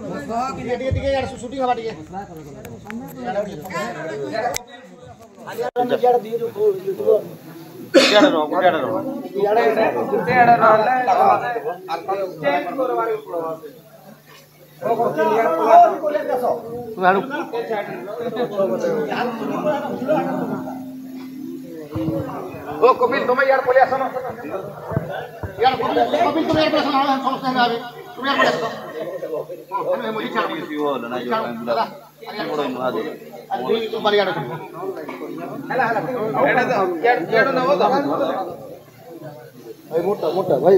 ओ कपिल तुम यार पले आसो ना यार कपिल तुम यार पले आसो ना हम समझते हैं अभी तुम यार पले आसो हमें मुझे चार वो ना जो बुला बड़ो मुआ दे अभी तुम पर यार हला हला एड़ा तो एड़ा ना वो भाई मोटा मोटा भाई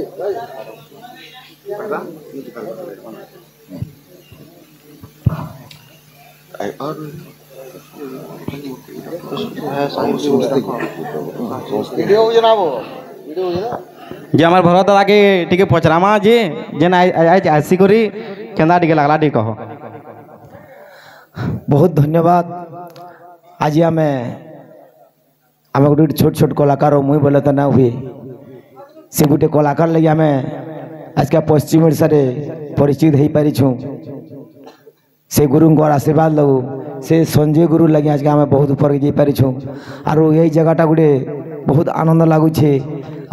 आई और वीडियो जनाबो वीडियो जना जे हमार भरत दादा के टिके पचरामा जे जेन आज आसी करी केंदा टिके लागला टिके कहो। बहुत धन्यवाद। आज आमे गोटे छोट छोट कलाकार मुई बोले तो ना हुए से गोटे कलाकार लगे आमे आज का पश्चिम ओडिशा रे परिचित हो पारि छु। से गुरु आशीर्वाद लगू से संजय गुरु लगे आज आम बहुत ऊपर के जापारी छूँ आर यही जगहटा गोटे बहुत आनंद लगुचे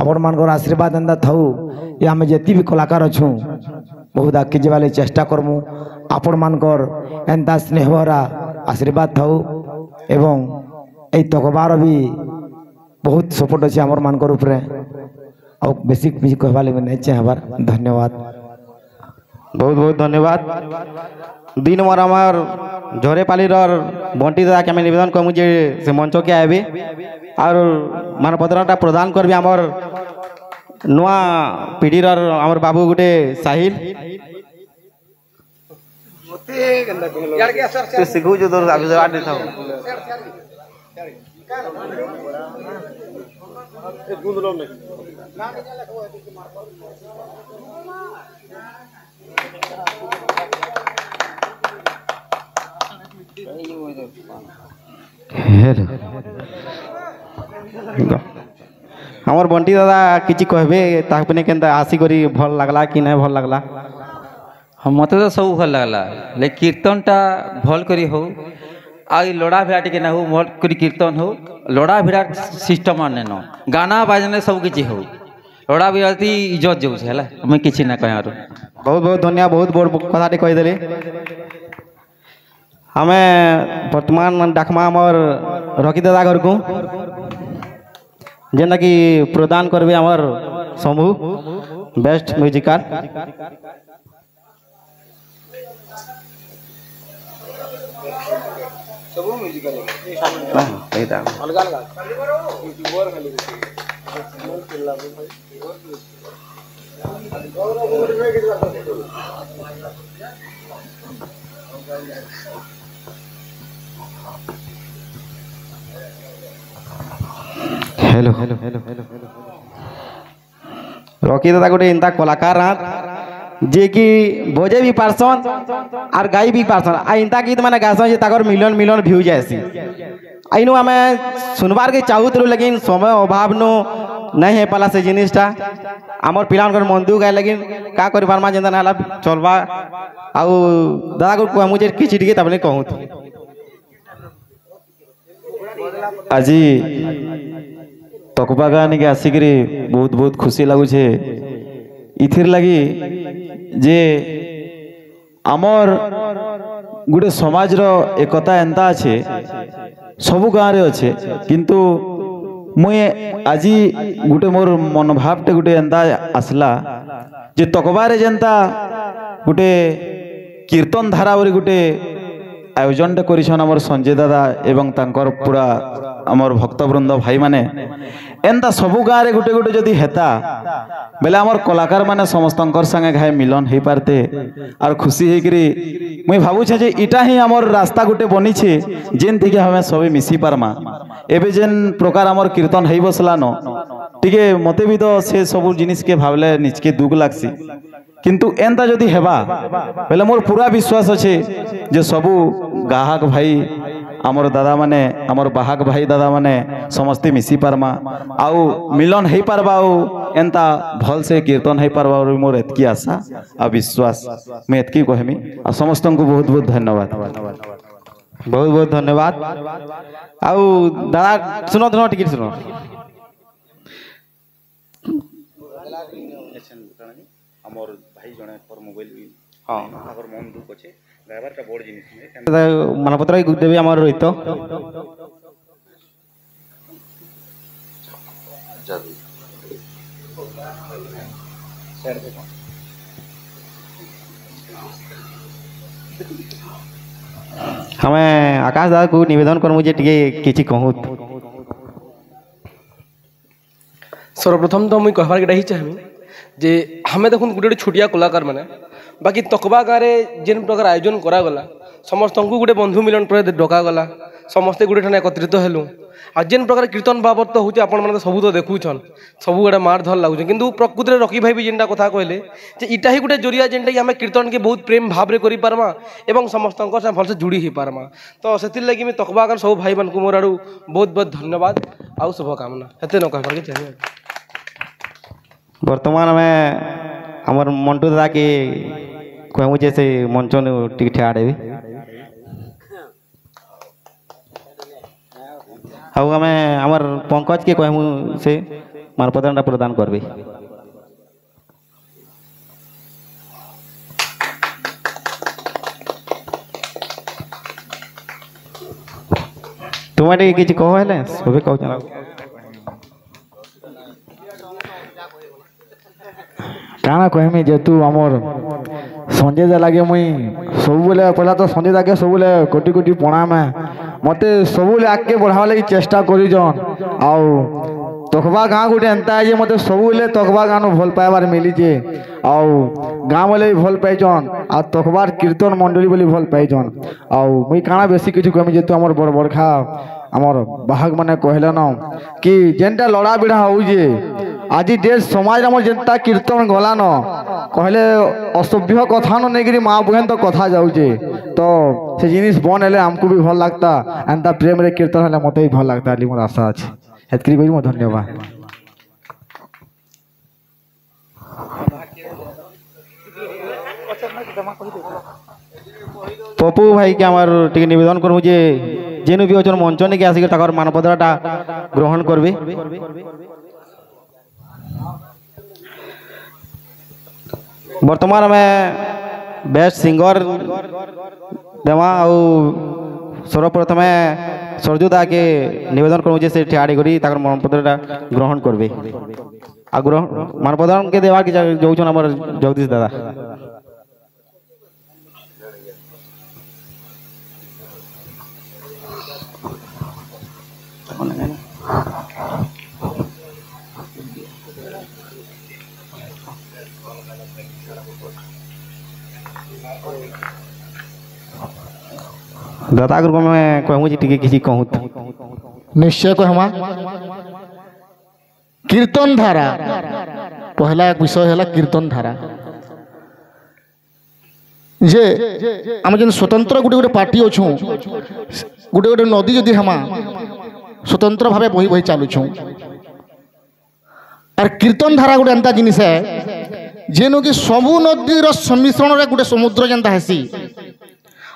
आपण मान आशीर्वाद एंता थाऊ ये आम जी भी कलाकार अच्छू बहुत आगे जावाले चेष्टा करमु आपण मानकर एंता स्नेहभरा आशीर्वाद थाऊ एवं यही तकबार भी बहुत सपोर्ट अच्छे आमर मानकर उपरे आ बेसी किसी कहवा लगे नहीं चाहबार। धन्यवाद बहुत बहुत धन्यवाद। दिन मोर आमार झरेपाली बंटी दादा के आम नवेदन कमु जे से मंच के आबे और मानपत्रटा प्रदान करबे आमर नुआ पीढ़ीर आमर बाबू गुटे साहिल सिखु जो दूर आशीर्वाद देता हमर बंटी दादा किछि कहबे तापने केनता आसी करी भल लागला कि नहीं भल लागला। हम मते तो सब भल लागला ले कीर्तनटा भल करी हो आई लोड़ा भिड़ा टिके ना हो भल करी कीर्तन हो लोड़ा भिड़ा सिस्टम आने न गाना बाजने सब किछि हो लोड़ा भिड़ाती इज्जत जो है हला मैं किछि ना कह बहुत बहुत धन्यवाद। बहुत बड़ कथाटे कह देले हमें वर्तमान डाकमा आमर रकी दादा घर को जेना कि प्रदान करबे आमर शंभू बेस्ट म्यूजिकल सब म्यूजिकल एटा अलग अलग यूट्यूबर खाली hello hello hello hello Rocky दादा गोटे इंता कलाकार जे कि बजे भी पारसन और गाई भी पारसन आ इंता गीत माने गासन जे ताकर मिलियन मिलियन व्यू जायसी आइनु आमे सुनबार के चाहूतलु लेकिन समय अभाव नु नहीं है पाला से जिनिसटा आमर पिलान मन दु गाय लेकिन का करि पारमा जेंदा नाला चलबा आ दादा को कहमु जे किछि टिके तबने कहू आजी तकबा गाने के आसिक बहुत बहुत खुशी लगुचे इथिर लगी जे आमर गोटे समाज रो एकता एंता अच्छे सबु गाँव अच्छे किंतु मुई आज गोटे मोर मनोभावटे गोटे एंता आसला जे तकबारे जेंता गोटे कीर्तन धारा बोली गोटे आयोजन करिछन आमर संजय दादा एवं तांकर पूरा आमर भक्तवृंद भाई माने एंता सबु गाँव गोटे गोटे जदि हेता बेले आमर कलाकार माने समस्तंकर संगे घाय मिलन हो पारते और खुशी होकरी मुई भावुछे जे इटा ही आमर रास्ता गोटे बनी छे जेन थी हमें सबे मिसी पारमा एबे जेन प्रकार आमर कीर्तन हो बसलान टिके मते भी तो से सब जिनिस के भावले निजके दुख लागसी किंतु एंता जदि हेबा बेले मोर पूरा विश्वास अच्छे जे सबू गाहक भाई आमर दादा माने आमर बाहाग भाई दादा माने समस्ते मिसी पारमा आउ मिलन हो पारबा एंता भल से कीर्तन हो पारबा मोर एतकी आशा आ विश्वास मैं एतकी कहमी आ समस्त को बहुत बहुत धन्यवाद। बहुत बहुत धन्यवाद। आउ दादा सुनो सुनो टिकट सुनो हमर भाई जने पर मोबाइल भी हां हमर मन दुख अछि ड्राइवर का बोर्ड जिनिस मानपत्र देवी आमर रोहित हमें आकाश दादा को निवेदन कर मुझे टिके किछि कहूँ। सर्वप्रथम तो मुझे कहबार ही चाहमी जे हमें देखो गोटे छोटिया कलाकार मैंने बाकी तकबा गाँव जेन प्रकार आयोजन करागला समस्त को गोटे बंधु मिलन पर डकागला समस्ते गोटे ठाने एकत्रित हेलु आ जेन प्रकार कीर्तन बाबद तो होचे आपण माने सब तो देखुछन सब गोटे मार धर लागुछ किंतु प्रकृति में रकी भाई भी जेनटा कथा कहले जे इटा ही गोटे जरिया जेनटा कि आमे कीर्तन के बहुत प्रेम भाव रे करि पारमा एवं समस्त से भल से जुड़ी ही पारमा तो सेतिर लागि मैं तकबा गाँव सब भाई मान को मोर आडू बहुत बहुत धन्यवाद आउ शुभकामना हेते न कहबार के चाहिए। वर्तमान में आमर मंटू दादा के कहूँ जैसे मंच टिके ठेआ देवी आउ आम आमर पंकज के कहूँ से मानपत्र प्रदान करबे। तुम्हारे किसी कहो है सब कह काना कहमी जेतु आमर संजय दा लगे मुई सब बेले पहला तो संजय दा के सब बेले कोटि कोटि प्रणाम है मते सब बेले आगे बढ़ावा लगी चेष्टा करी जन आउ तकबा गाँ गोटे एंता है जे मते सब बेले तकबा गाँ भल पाइबार मिली जे आउ गाँ वाले भी भल पाइछन आ तकबार कीर्तन मंडली बोली भल पाइछन आउ मुई काना बेसी किछु कहमी जेतु आमर बड़ बड़खा आमर बाहक माने कहले न कि जेनटा लड़ा बिढ़ा होउजे आज देश समाज आम जेनता कीर्तन गला न कहले असभ्य कथा न नहीं माँ बहन तो कथा जाऊे तो से जिनिस बन हेले हमको भी भल लगता एंता प्रेम रे कीर्तन हेले मते भी भल लगता मोर आशा अच्छे हेतकी कही मोर धन्यवाद। पप्पू भाई के आमार टिके निवेदन करूँ जे जेनु भी अछन मंच ने के आसिक ताकर मानपत्रटा ग्रहण करबे। वर्तमान में बेस्ट सिंगर देवा सर्वप्रथम सरजुदा के निवेदन करूँ से ठियाड़ी करी ताकर मानपत्रटा ग्रहण करबे। आ ग्रहण मानपत्र के देवा के जाऊछन हमर जगदीश दादा। दादा को मैं कहूँ टिके किसी कहूँ निश्चय कहमा कीर्तन धारा पहला एक विषय है कीर्तन धारा जे आम जो स्वतंत्र गोटे गोटे पार्टी अच्छू गोटे गोटे नदी जदि हमा स्वतंत्र भाव बही बही चलुछू और कीर्तन धारा गोटे एंता जिनिस है जेनु कि सबू नदीर सम्मिश्रण रे गोटे समुद्र जेनता हेसी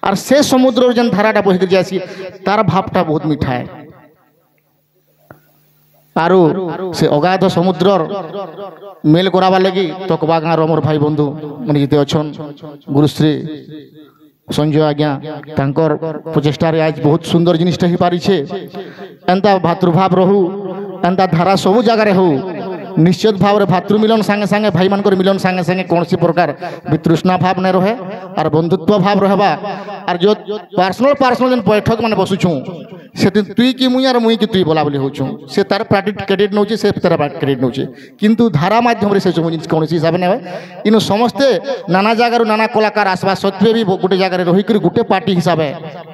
और से समुद्र जेन धाराटा बही कर जासी तार भावटा बहुत मीठा है आरु से अगाध समुद्र मेल करावा लगी तकबा गाँव मोर भाई बंधु मैंने जिते अच्छन गुरुश्री संजय आज्ञा तांकर प्रचेष्टा आज बहुत सुंदर जिनिसटा हो पारी एंता भातृभाव रहू एंता धारा सबू जगार हो निश्चित भाव भातृ मिलन सांगे सांगे भाई मान मिलन सांगे सांगे कौन सी प्रकार वितृष्णा भाव नहीं रहे और बंधुत्व भाव रहबा और जो पर्सनल पर्सनल जेन बैठक मान बसुछू से तुई कि मुई और मुई कि तुई बोला बोली होछू से तार क्रेडिट नौ से तार क्रेडिट नौ किंतु धारा माध्यम से सब कौन हिसाब नहीं इन समस्ते नाना जगार नाना कलाकार आसवा सत्वे भी गोटे जगार रहीक गोटे पार्टी हिसाब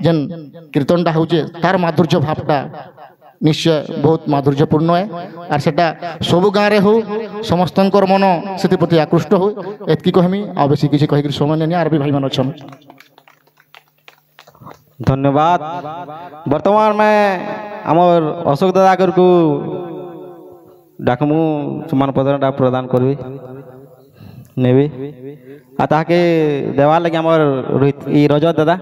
जेन कीर्तनटा होचे तार माधुर्य भावटा निश्चय बहुत माधुर्यपूर्ण है और सेटा सब गाँव हो समस्त मन से प्रति आकृष्ट हो एतकी कहमी आ बेसी किसी कहीकि समय नहीं आर भी भाई मान अच्छा धन्यवाद। वर्तमान में आमर अशोक दादा को डाकमु सम्मान पत्र प्रदान करबी नेबी आ ताके देवार लगे आमर रोहित ई रजत दादा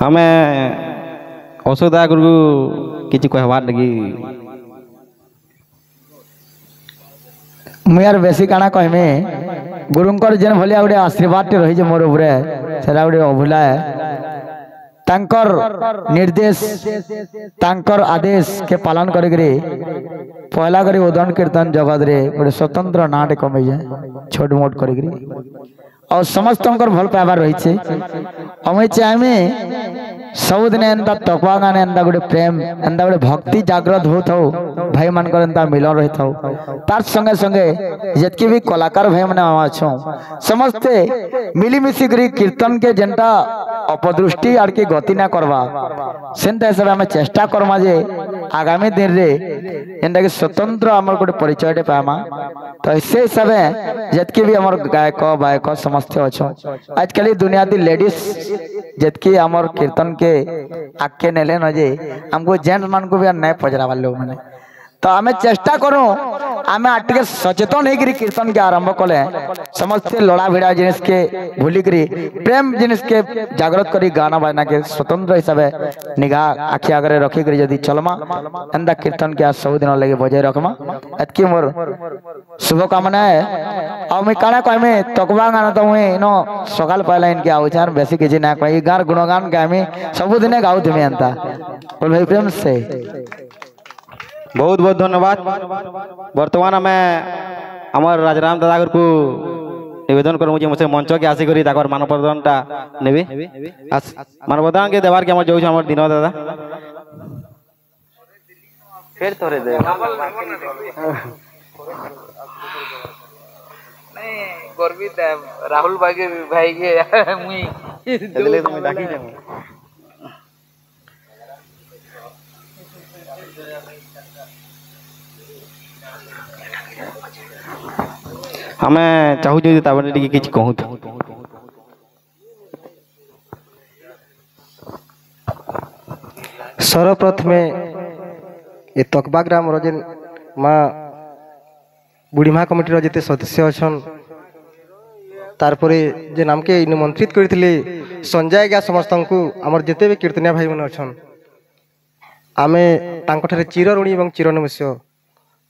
हमें अशोक दादा को किसी कहवार लगी मुझे यार बेसी काना कहमे गुरुंकर जेन भलिया गोटे आशीर्वाद टे रही मोर उपरे सेला गोटे अभुला तांकर निर्देश तांकर आदेश के पालन करी पहला करी उदन कीर्तन जगत रे गोटे स्वतंत्र नाटे कमे जाए छोट मोट करी और समस्त भल पाइबार रही हमें चाहे सबुदिन एंता तकवा गाने एंता गोटे प्रेम एंता गोटे भक्ति जागृत हो था भाई मानकर एंता मिलन रही था तार संगे संगे जितकी भी कलाकार भाई मैंने अच्छो समस्ते मिलीमिशी करी कीर्तन के जेनटा अपदृष्टि आड़ की गति ना करवा सेंता हिसाब आम चेष्टा करमा जे आगामी दिन रे एंता कि स्वतंत्र आमर गोटे परिचय पामा तो से हिसाब जितकी भी आमर गायक बायक समस्त अच्छो आजकल दुनिया दी लेडीज जितकी आमर कीर्तन के आके नेले न जे हमको जेंट्स मान को भी नहीं पचरावा लोग मैंने तो आम चेष्टा करूँ आम आटे सचेतन होकर कीर्तन के आरंभ कले समस्ते लड़ा भिड़ा जिनिस के भूलिक प्रेम जिनिस के जागृत करी गाना बाजना के स्वतंत्र हिसाब से निगाह आखि आगे रखिक जदि चलमा एंता कीर्तन के सब दिन लगे बजाय रखमा एतकी मोर शुभकामना है और मुझे काना कहमी तकवा गाना तो मुझे नो सकाल पहला इनके आउचार बेसी किसी ना कही गार गुणगान गामी सबुदिने गाऊ तुम्हें एंता बोल भाई प्रेम से बहुत बहुत धन्यवाद। वर्तमान में आमर राजाराम दादा को निवेदन कर मुझे मुझे मंच के आसी करी ताकर मानव प्रदानटा नेबे मानव प्रदान के देवार के आमर जो आमर दिन दादा फिर तोरे दे नहीं गर्वित है राहुल भाई के मुई दिले तो मैं डाकी जाऊं हमें चाहू जो ताबने टिके किछ कहूं सर्वप्रथमे ये तकबा ग्राम जेन माँ बुढ़ीमा कमिटी जिते सदस्य अच्छन तारपरे जे नाम के निमंत्रित करते संजय गया समस्त को आमर जिते भी कीर्तनिया भाई मैंने अच्छन आमे तांकठारे चिर ऋणी और चिर नमस्य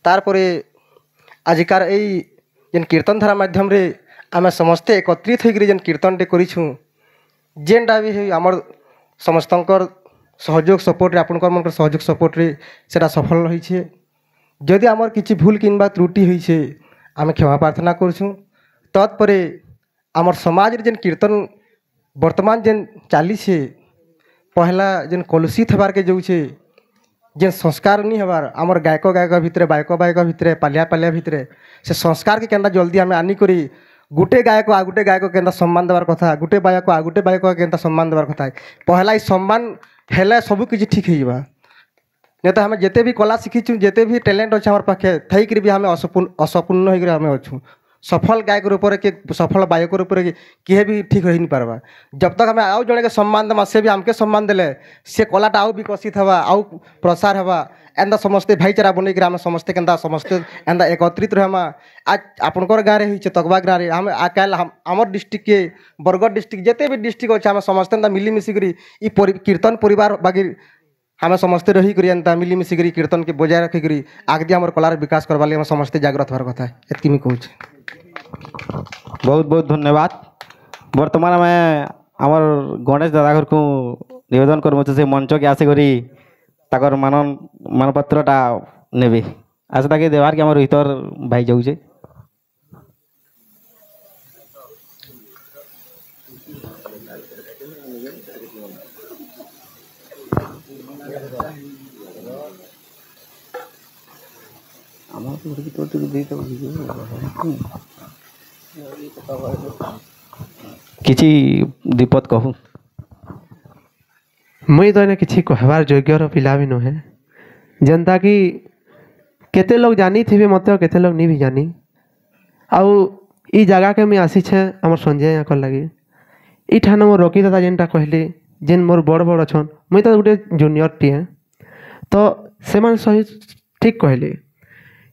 तारपरे आजिकार यही जेन कीर्तन धारा माध्यम रे आमे समस्ते एकत्रित होकर जेन कीर्तन टे करिछु जेनटा भी आमर समस्तंकर सहयोग सपोर्ट रे आपनकर मनकर सहयोग सपोर्ट रे सेटा सफल रही छे जदि आमर किछि भूल किंबा त्रुटि होई छे आमे क्षमा प्रार्थना करछु तत्परे आमर समाज रे जेन कीर्तन वर्तमान जेन चाली छे पहला जेन कलुषित हबार के जाऊ छे जेन संस्कार नहीं हबार आमर गायक गायक भितर बायक बायक भितर पालिया पालिया भितर से संस्कार के केंदा जल्दी आम आनी करी गुटे गायक आ गुटे गायक केंदा सम्मान देवार कथा गुटे बायक आ गुटे बायक केंदा सम्मान देवार कथा पहला सम्मान हेले सब किसी ठीक हो नहीं तो आम जिते भी कला शिखीचु जिते भी टैलेंट अच्छे हमारे पाखे थी भी आम असपूर्ण होकर आम अच्छू सफल गायक रूप के सफल बायक रूप किए भी ठीक हो नहीं पार्बा जब तक हमें आउ जड़े के सम्मान देमा से भी आमके सम्मान देले से कलाटा आउ विकसित हवा आउ प्रसार हवा एंदा समस्ते भाईचारा बनई आम समस्ते केंदा समस्ते एंदा एकत्रित रहमा आज आपनकर गाँव में तकबा गाँव में हम काल आमर डिस्ट्रिक्ट के बरगढ़ डिस्ट्रिक्ट जिते भी डिस्ट्रिक्ट अच्छे आम समस्ते एंदा मिलीमिशिकी कीर्तन परिवार बागी आम समस्ते रही एंता मिलीमिशिकी कीर्तन के बजाय रखिक आगे आम कलार विकास करवा लगे समस्ते जागृत हर कथा एतकी मुझे कहूँ बहुत बहुत धन्यवाद। वर्तमान में आमर गणेश दादा घर को निवेदन कर मुझे से मंच के आसे करी ताकर मानपत्रटा नेबे आज ताके देवार के आमर हितर भाई जाऊे किसी दीपत कहूँ मुई तो एने किसी कहबार योग्यर पिला भी नुहे जेनता कि केते लोग जानी थे मत केते लोग नहीं भी जानी आउ ई जगह के मुई आसीछे हमर संजय यहाँ लगी ईठान मोर रकी दादा जेनटा कहली जेन मोर बड़ बड़ अच्छन मुई तो गोटे जूनियर टीए तो से सही ठीक कहली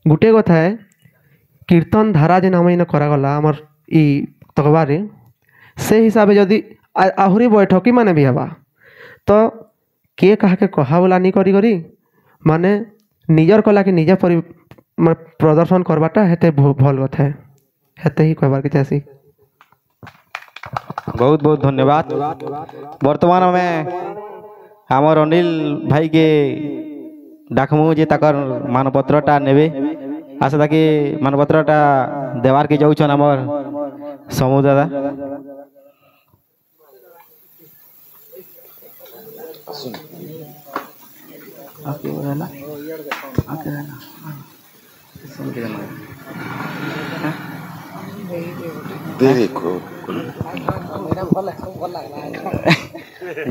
गोटे कथा है कीर्तन धारा जेन आम इन करागला आमर ई तकबारे से हिसाब से जदि आहरी बैठकी माने भी हवा तो किए कहा के कहा बोला नहीं करी करी माने निजर कला के निजे प्रदर्शन करवाटा हेते भल कथा है हेते ही कहबार के चाहसी। बहुत बहुत धन्यवाद। वर्तमान में हमर अनिल भाई के डाकमु जे तकर मानपत्रटा नेबे आशा ताकि मानपत्रटा देवार के जाउछन हमर समूह दादा। देखो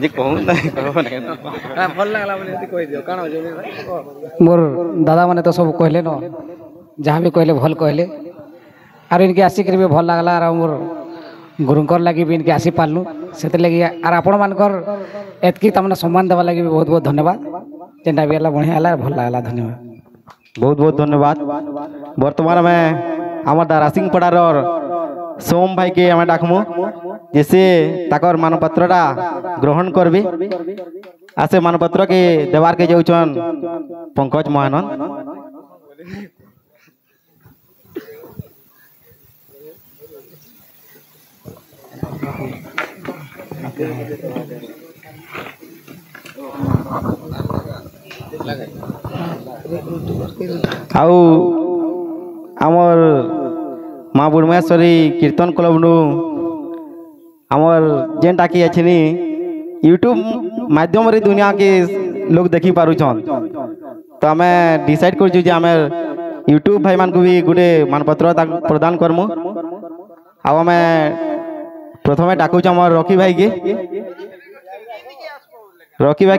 जे कहूं ना कहबो ना भल लागला बोले एति कहि दियो काना मोर दादा माने तो सब कहले न जहाँ भी कहले भल कहले आर इनके आसिक भी भल लागला आर मोर गुरुंकर लगी भी इनके आसी पालनु से लगी आर आपण मानकर एतकी तमने सम्मान देवा लगी भी बहुत बहुत धन्यवाद जेनटा भी हला बढ़िया हला भल लागला धन्यवाद। बहुत बहुत धन्यवाद। वर्तमान में आम दारा सिंह पड़ार सोम भाई के आम डाकमु जैसे ताकर मानपत्रटा ग्रहण करबे आसे मानपत्र के देवार के जाउछन पंकज महानंद। आउ आमर माँ बुढ़मेश्वरी कीर्तन क्लब नु आमर जेनटा कि अच्छी यूट्यूब माध्यम रे दुनिया के लोग देखी पारुछन तो आम डिसाइड कर यूट्यूब भाई मान को भी गोटे मानपत्र प्रदान करमु। आम प्रथमे डाकुछ आमर रकी भाई के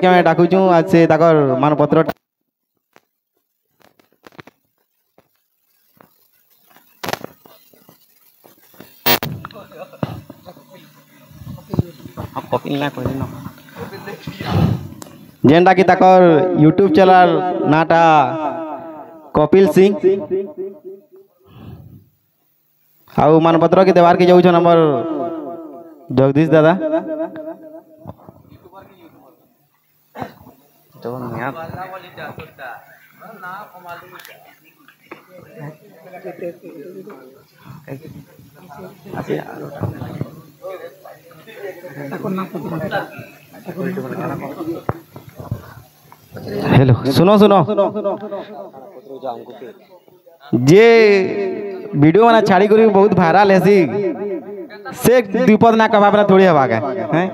आम डाकुछु आज से ताकर मानपत्र जेनटा कि ताकर यूट्यूब चैनल नाटा कपिल सिंह आउ मानपत्र के देवार के जाउछन हमर जगदीश दादा। हेलो सुनो सुनो जे वीडियो माना छाड़ी करी बहुत वायरल है सी से विपद ना कबाबना थोड़ी हवा हैं।